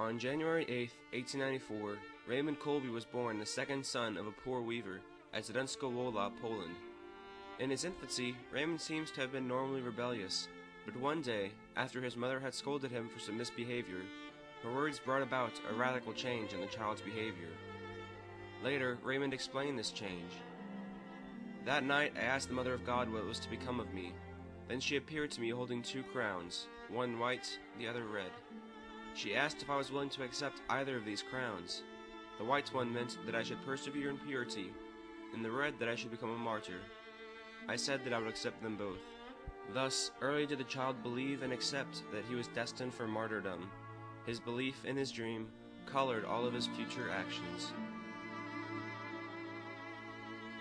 On January 8, 1894, Raymond Kolbe was born, the second son of a poor weaver, at Zduńsko-Wola, Poland. In his infancy, Raymond seems to have been normally rebellious, but one day, after his mother had scolded him for some misbehavior, her words brought about a radical change in the child's behavior. Later, Raymond explained this change. "That night I asked the Mother of God what was to become of me. Then she appeared to me holding two crowns, one white, the other red. She asked if I was willing to accept either of these crowns. The white one meant that I should persevere in purity, and the red that I should become a martyr. I said that I would accept them both. Thus, early did the child believe and accept that he was destined for martyrdom. His belief in his dream colored all of his future actions."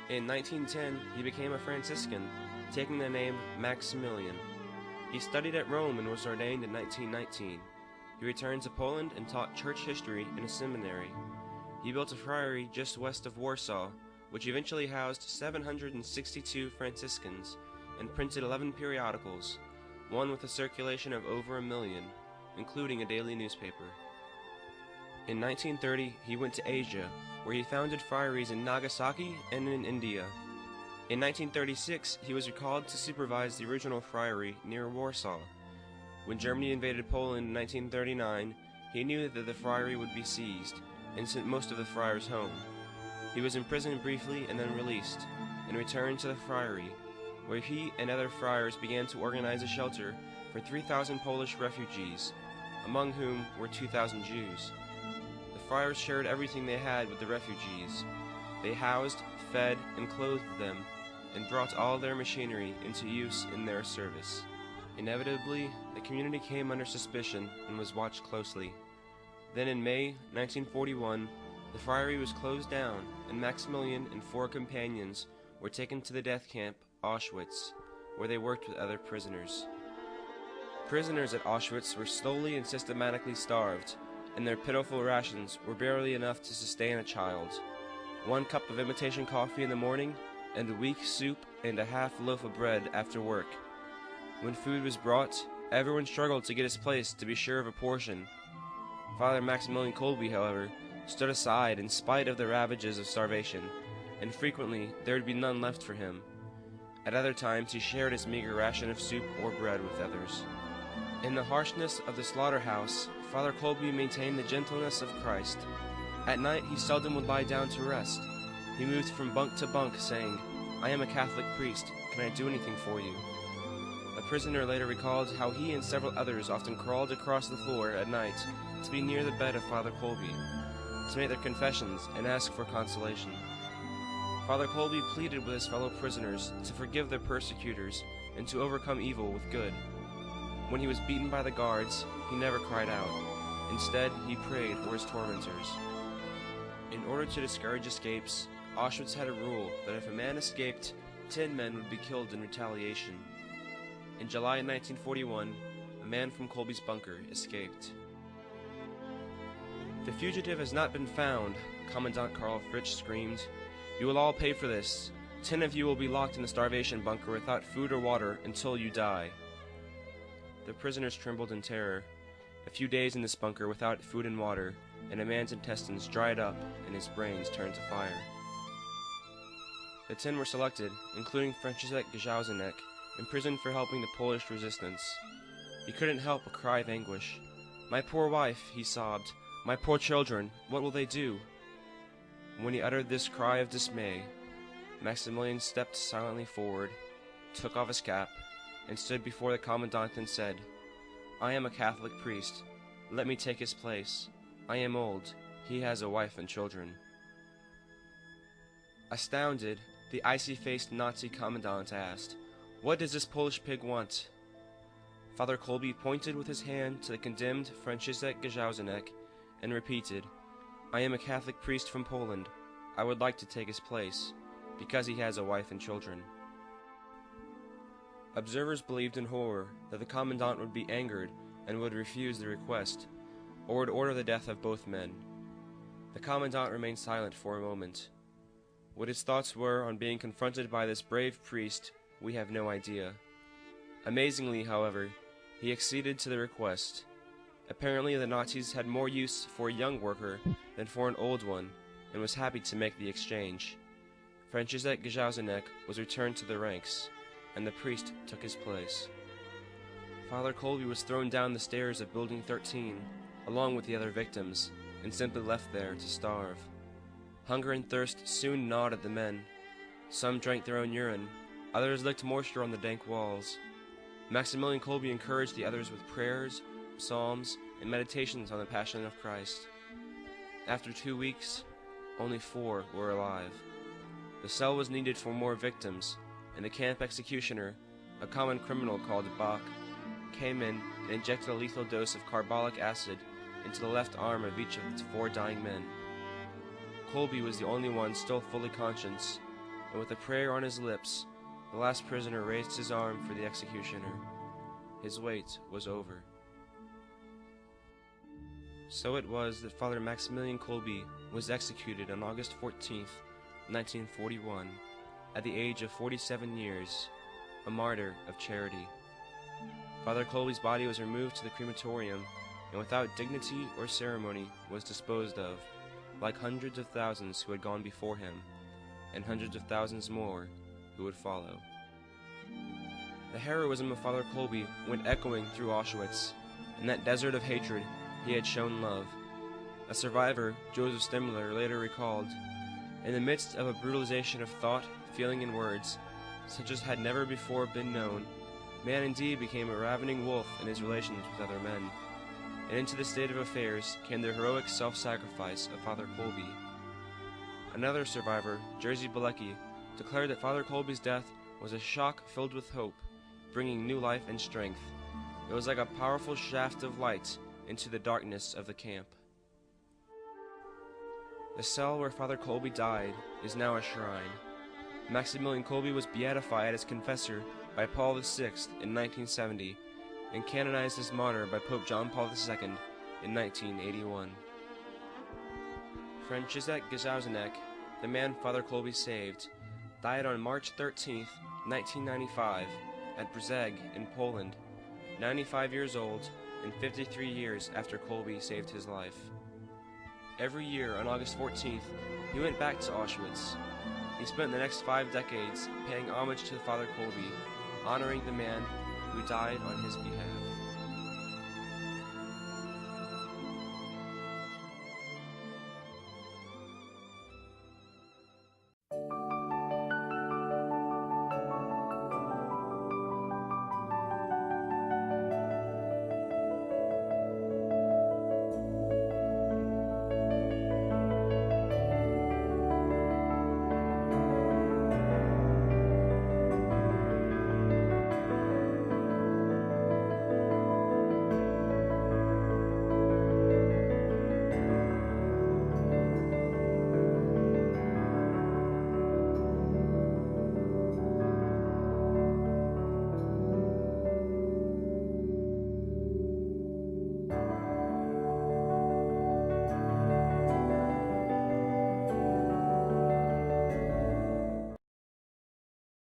In 1910, he became a Franciscan, taking the name Maximilian. He studied at Rome and was ordained in 1919. He returned to Poland and taught church history in a seminary. He built a friary just west of Warsaw, which eventually housed 762 Franciscans, and printed 11 periodicals, one with a circulation of over 1 million, including a daily newspaper. In 1930, he went to Asia, where he founded friaries in Nagasaki and in India. In 1936, he was recalled to supervise the original friary near Warsaw. When Germany invaded Poland in 1939, he knew that the friary would be seized, and sent most of the friars home. He was imprisoned briefly and then released, and returned to the friary, where he and other friars began to organize a shelter for 3,000 Polish refugees, among whom were 2,000 Jews. The friars shared everything they had with the refugees. They housed, fed, and clothed them, and brought all their machinery into use in their service. Inevitably, the community came under suspicion and was watched closely. Then in May 1941, the friary was closed down, and Maximilian and 4 companions were taken to the death camp, Auschwitz, where they worked with other prisoners. Prisoners at Auschwitz were slowly and systematically starved, and their pitiful rations were barely enough to sustain a child. 1 cup of imitation coffee in the morning, and a weak soup and a half loaf of bread after work. When food was brought, everyone struggled to get his place to be sure of a portion. Father Maximilian Kolbe, however, stood aside in spite of the ravages of starvation, and frequently there would be none left for him. At other times he shared his meager ration of soup or bread with others. In the harshness of the slaughterhouse, Father Kolbe maintained the gentleness of Christ. At night he seldom would lie down to rest. He moved from bunk to bunk, saying, "I am a Catholic priest. Can I do anything for you?" A prisoner later recalled how he and several others often crawled across the floor at night to be near the bed of Father Kolbe, to make their confessions and ask for consolation. Father Kolbe pleaded with his fellow prisoners to forgive their persecutors and to overcome evil with good. When he was beaten by the guards, he never cried out. Instead, he prayed for his tormentors. In order to discourage escapes, Auschwitz had a rule that if a man escaped, 10 men would be killed in retaliation. In July 1941, a man from Kolbe's bunker escaped. "The fugitive has not been found," Commandant Karl Fritsch screamed. "You will all pay for this. 10 of you will be locked in the starvation bunker without food or water until you die." The prisoners trembled in terror. A few days in this bunker without food and water, and a man's intestines dried up and his brains turned to fire. The 10 were selected, including Franciszek Gajauzenek, imprisoned for helping the Polish resistance. He couldn't help but cry of anguish. "My poor wife," he sobbed. "My poor children, what will they do?" When he uttered this cry of dismay, Maximilian stepped silently forward, took off his cap, and stood before the commandant and said, "I am a Catholic priest. Let me take his place. I am old. He has a wife and children." Astounded, the icy-faced Nazi commandant asked, "What does this Polish pig want?" Father Kolbe pointed with his hand to the condemned Franciszek Gajauzenek and repeated, "I am a Catholic priest from Poland. I would like to take his place, because he has a wife and children." Observers believed in horror that the commandant would be angered and would refuse the request, or would order the death of both men. The commandant remained silent for a moment. What his thoughts were on being confronted by this brave priest, we have no idea. Amazingly, however, he acceded to the request. Apparently the Nazis had more use for a young worker than for an old one, and was happy to make the exchange. Franciszek Gajowzanek was returned to the ranks, and the priest took his place. Father Kolbe was thrown down the stairs of Building 13, along with the other victims, and simply left there to starve. Hunger and thirst soon gnawed at the men. Some drank their own urine, others licked moisture on the dank walls. Maximilian Kolbe encouraged the others with prayers, psalms, and meditations on the Passion of Christ. After 2 weeks, only 4 were alive. The cell was needed for more victims, and the camp executioner, a common criminal called Bach, came in and injected a lethal dose of carbolic acid into the left arm of each of the 4 dying men. Kolbe was the only one still fully conscious, and with a prayer on his lips, the last prisoner raised his arm for the executioner. His wait was over. So it was that Father Maximilian Kolbe was executed on August 14th, 1941, at the age of 47 years, a martyr of charity. Father Kolbe's body was removed to the crematorium, and without dignity or ceremony was disposed of, like hundreds of thousands who had gone before him, and hundreds of thousands more who would follow. The heroism of Father Kolbe went echoing through Auschwitz. In that desert of hatred, he had shown love. A survivor, Joseph Stimler, later recalled, "In the midst of a brutalization of thought, feeling, and words, such as had never before been known, man indeed became a ravening wolf in his relations with other men. And into this state of affairs came the heroic self-sacrifice of Father Kolbe." Another survivor, Jerzy Bilecki, declared that Father Kolbe's death was a shock filled with hope, bringing new life and strength. It was like a powerful shaft of light into the darkness of the camp. The cell where Father Kolbe died is now a shrine. Maximilian Kolbe was beatified as confessor by Paul VI in 1970 and canonized as martyr by Pope John Paul II in 1981. Franciszek Gajowzanek, the man Father Kolbe saved, died on March 13, 1995, at Brzeg in Poland, 95 years old and 53 years after Kolbe saved his life. Every year on August 14th, he went back to Auschwitz. He spent the next 5 decades paying homage to Father Kolbe, honoring the man who died on his behalf.